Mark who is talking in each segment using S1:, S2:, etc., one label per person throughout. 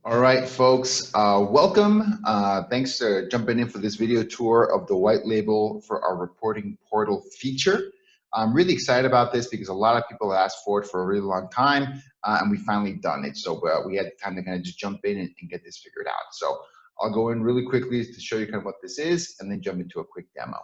S1: All right, folks, welcome. Thanks for jumping in for this video tour of the white label for our reporting portal feature. I'm really excited about this because a lot of people asked for it for a really long time, and we finally done it. So we had time to kind of just jump in and get this figured out. So I'll go in really quickly to show you kind of what this is and then jump into a quick demo.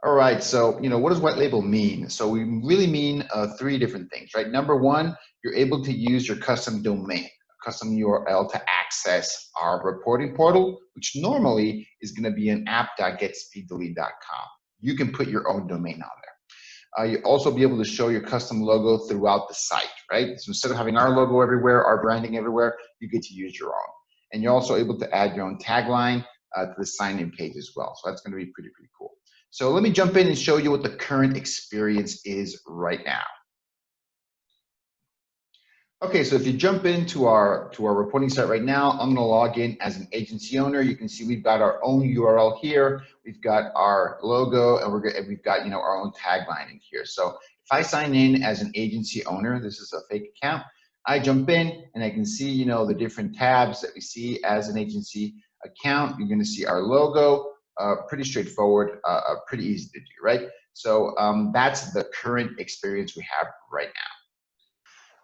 S1: All right, so what does white label mean? So we really mean three different things, right? Number one, you're able to use your custom domain, custom URL to access our reporting portal, which normally is going to be an app.getspeeddelete.com. You can put your own domain on there. You also be able to show your custom logo throughout the site, right? So instead of having our logo everywhere, our branding everywhere, you get to use your own. And you're also able to add your own tagline to the sign-in page as well. So that's going to be pretty cool. So let me jump in and show you what the current experience is right now. Okay, so if you jump into our reporting site right now, I'm gonna log in as an agency owner. You can see we've got our own URL here. We've got our logo, and we've got our own tagline in here. So if I sign in as an agency owner, this is a fake account. I jump in and I can see the different tabs that we see as an agency account. You're gonna see our logo, pretty straightforward, pretty easy to do, right? So that's the current experience we have right now.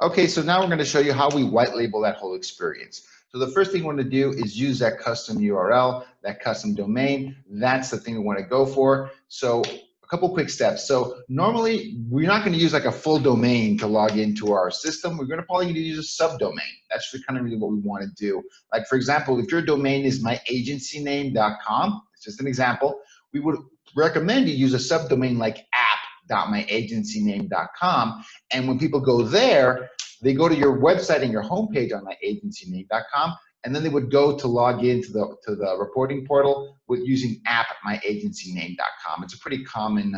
S1: Okay, so now we're going to show you how we white label that whole experience. So the first thing we want to do is use that custom URL, that custom domain. That's the thing we want to go for. So a couple quick steps. So normally we're not going to use like a full domain to log into our system. We're going to probably use a subdomain. That's kind of really what we want to do. Like for example, if your domain is myagencyname.com, it's just an example, we would recommend you use a subdomain like app.myagencyname.com, and when people go there, they go to your website and your homepage on myagencyname.com, and then they would go to log into the reporting portal with using app.myagencyname.com. It's a pretty common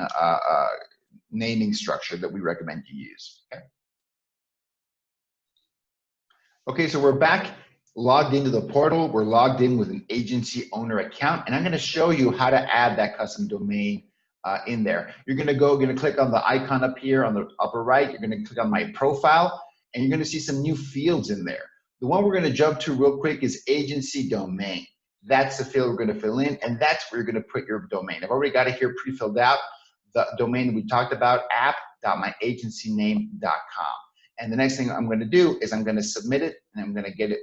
S1: naming structure that we recommend you use. Okay, so we're back logged into the portal. We're logged in with an agency owner account, and I'm going to show you how to add that custom domain in there. You're going to click on the icon up here on the upper right. You're going to click on my profile, and you're going to see some new fields in there. The one we're going to jump to real quick is agency domain. That's the field we're going to fill in, and that's where you're going to put your domain. I've already got it here pre-filled out. The domain that we talked about, app.myagencyname.com. And the next thing I'm going to do is I'm going to submit it, and I'm going to get it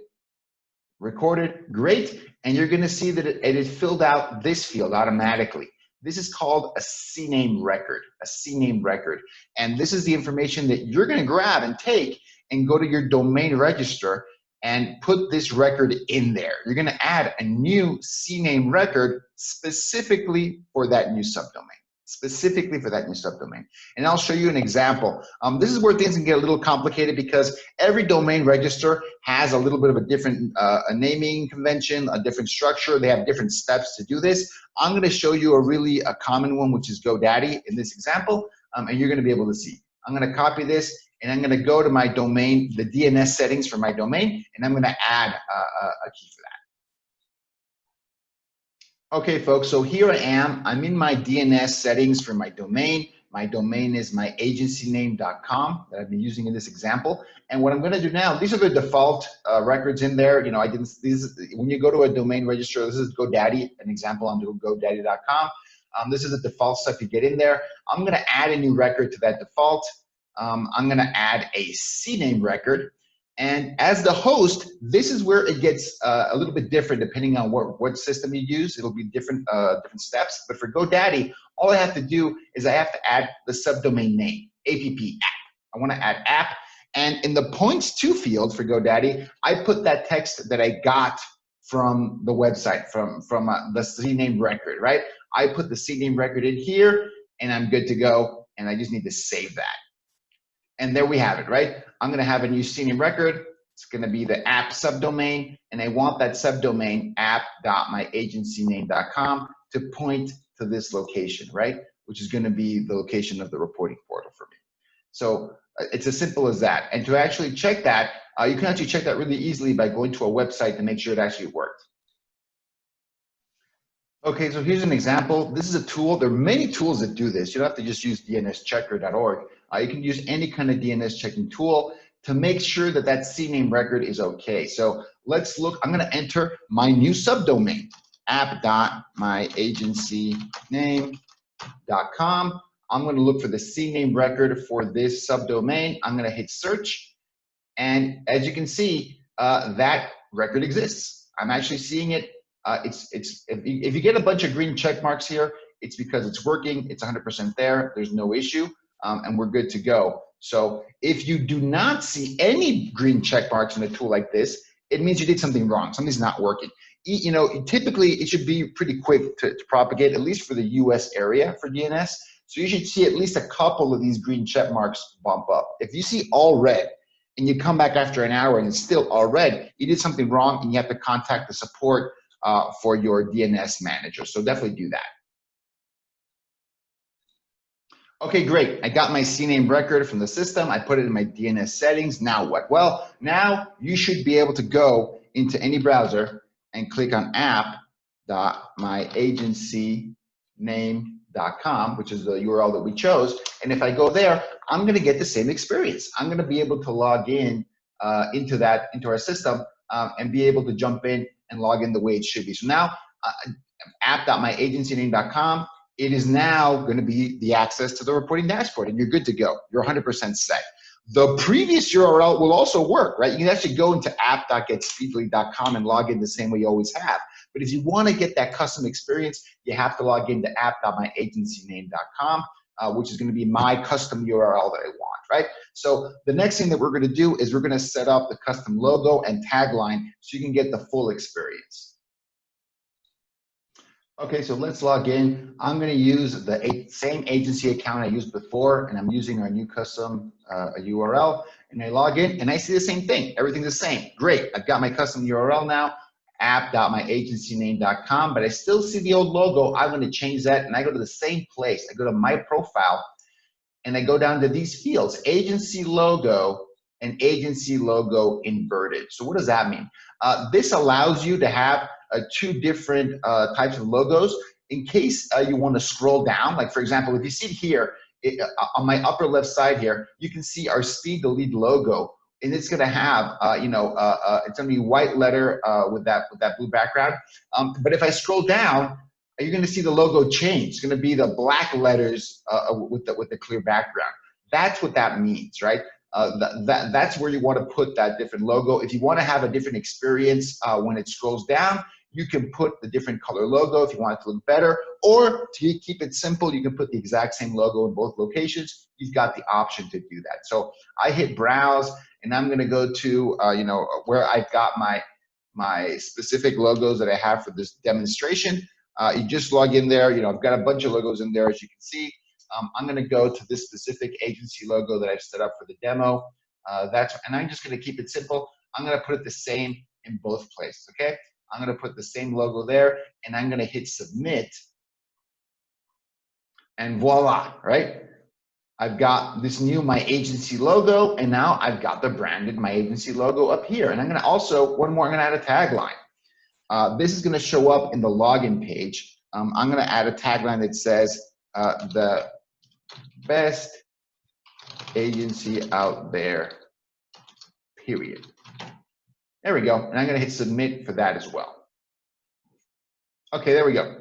S1: recorded. Great. And you're going to see that it is filled out this field automatically. This is called a CNAME record, And this is the information that you're going to grab and take and go to your domain register and put this record in there. You're going to add a new CNAME record specifically for that new subdomain. And I'll show you an example. This is where things can get a little complicated because every domain register has a little bit of a different a naming convention, a different structure. They have different steps to do this. I'm going to show you a common one, which is GoDaddy in this example, and you're going to be able to see. I'm going to copy this, and I'm going to go to my domain, the DNS settings for my domain, and I'm going to add a key for that. Okay, folks, so here I am. I'm in my DNS settings for my domain. My domain is myagencyname.com that I've been using in this example. And what I'm going to do now, these are the default records in there. When you go to a domain register, this is GoDaddy, an example on GoDaddy.com. This is the default stuff you get in there. I'm going to add a new record to that default. I'm going to add a CNAME record. And as the host, this is where it gets a little bit different depending on what system you use. It'll be different steps. But for GoDaddy, all I have to do is I have to add the subdomain name, app. I want to add app. And in the points to field for GoDaddy, I put that text that I got from the website, from the CNAME record, right? I put the CNAME record in here, and I'm good to go. And I just need to save that. And there we have it, right? I'm going to have a new CNAME record. It's going to be the app subdomain, and I want that subdomain app.myagencyname.com to point to this location, right? Which is going to be the location of the reporting portal for me. So it's as simple as that. And to actually check that, you can actually check that really easily by going to a website to make sure it actually worked. Okay, so here's an example. This is a tool. There are many tools that do this. You don't have to just use dnschecker.org. You can use any kind of DNS checking tool to make sure that that CNAME record is okay. So let's look, I'm gonna enter my new subdomain, app.myagencyname.com. I'm gonna look for the CNAME record for this subdomain. I'm gonna hit search. And as you can see, that record exists. I'm actually seeing it. If you get a bunch of green check marks here, it's because it's working. It's 100% there. There's no issue, and we're good to go. So if you do not see any green check marks in a tool like this, it means you did something wrong. Something's not working. You know, typically it should be pretty quick to propagate, at least for the US area for DNS. So you should see at least a couple of these green check marks bump up. If you see all red, and you come back after an hour and it's still all red, you did something wrong and you have to contact the support for your DNS manager. So definitely do that. Okay, great. I got my CNAME record from the system. I put it in my DNS settings. Now what? Well, now you should be able to go into any browser and click on app.myagencyname.com, which is the URL that we chose. And if I go there, I'm going to get the same experience. I'm going to be able to log in into our system and be able to jump in and log in the way it should be. So now app.myagencyname.com, it is now going to be the access to the reporting dashboard, and you're good to go. You're 100% set. The previous URL will also work, right? You can actually go into app.getspeedly.com and log in the same way you always have. But if you want to get that custom experience, you have to log into app.myagencyname.com, which is going to be my custom URL that I want, right? So the next thing that we're going to do is we're going to set up the custom logo and tagline so you can get the full experience. Okay, so let's log in. I'm going to use the same agency account I used before, and I'm using our new custom URL. And I log in, and I see the same thing. Everything's the same. Great. I've got my custom URL now, app.myagencyname.com, but I still see the old logo. I'm going to change that, and I go to the same place. I go to my profile, and I go down to these fields, agency logo and agency logo inverted. So what does that mean? This allows you to have two different types of logos in case you want to scroll down. Like for example, if you see here on my upper left side here, you can see our Speed to Lead logo, and it's going to have it's going to be white letter with that blue background. But if I scroll down, you're going to see the logo change. It's going to be the black letters with the clear background. That's what that means, right? That's where you want to put that different logo. If you want to have a different experience when it scrolls down, you can put the different color logo if you want it to look better, or to keep it simple, you can put the exact same logo in both locations. You've got the option to do that. So I hit browse, and I'm going to go to where I've got my specific logos that I have for this demonstration. You just log in there. I've got a bunch of logos in there, as you can see. I'm going to go to this specific agency logo that I've set up for the demo. And I'm just going to keep it simple. I'm going to put it the same in both places, okay? I'm going to put the same logo there, and I'm going to hit submit. And voila, right? I've got this new My Agency logo, and now I've got the branded My Agency logo up here. And I'm going to also, one more, I'm going to add a tagline. This is going to show up in the login page. I'm going to add a tagline that says, the best agency out there, period. There we go. And I'm going to hit submit for that as well. Okay, there we go.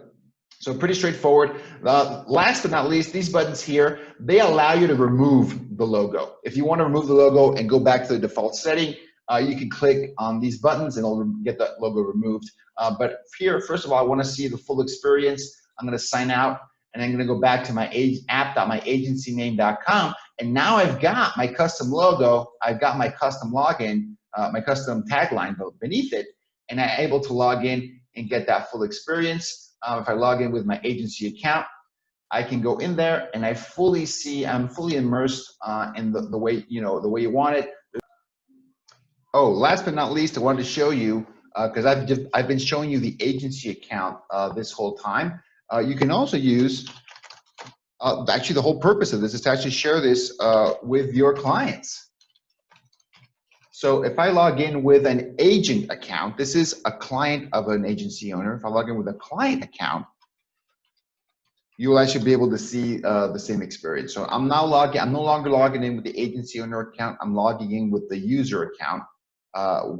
S1: So pretty straightforward. Last but not least, these buttons here, they allow you to remove the logo. If you want to remove the logo and go back to the default setting, you can click on these buttons and it'll get that logo removed. But here, first of all, I want to see the full experience. I'm going to sign out, and I'm going to go back to my app.myagencyname.com. And now I've got my custom logo. I've got my custom login, my custom tagline beneath it, and I'm able to log in and get that full experience. If I log in with my agency account, I can go in there and I'm fully immersed in the way you want it. Oh, last but not least, I wanted to show you, because I've been showing you the agency account this whole time. You can also use, actually the whole purpose of this is to actually share this with your clients. So if I log in with an agent account, this is a client of an agency owner. If I log in with a client account, you will actually be able to see the same experience. So I'm no longer logging in with the agency owner account. I'm logging in with the user account,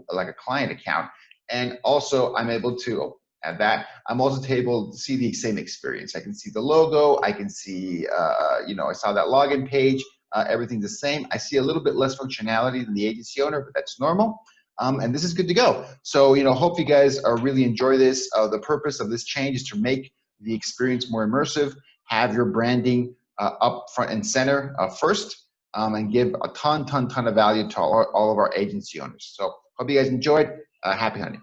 S1: like a client account. And also I'm able to add that. I'm also able to see the same experience. I can see the logo. I can see, I saw that login page. Everything's the same. I see a little bit less functionality than the agency owner, but that's normal. And this is good to go. So, hope you guys really enjoy this. The purpose of this change is to make the experience more immersive, have your branding up front and center first, and give a ton of value to all of our agency owners. So hope you guys enjoyed. Happy hunting.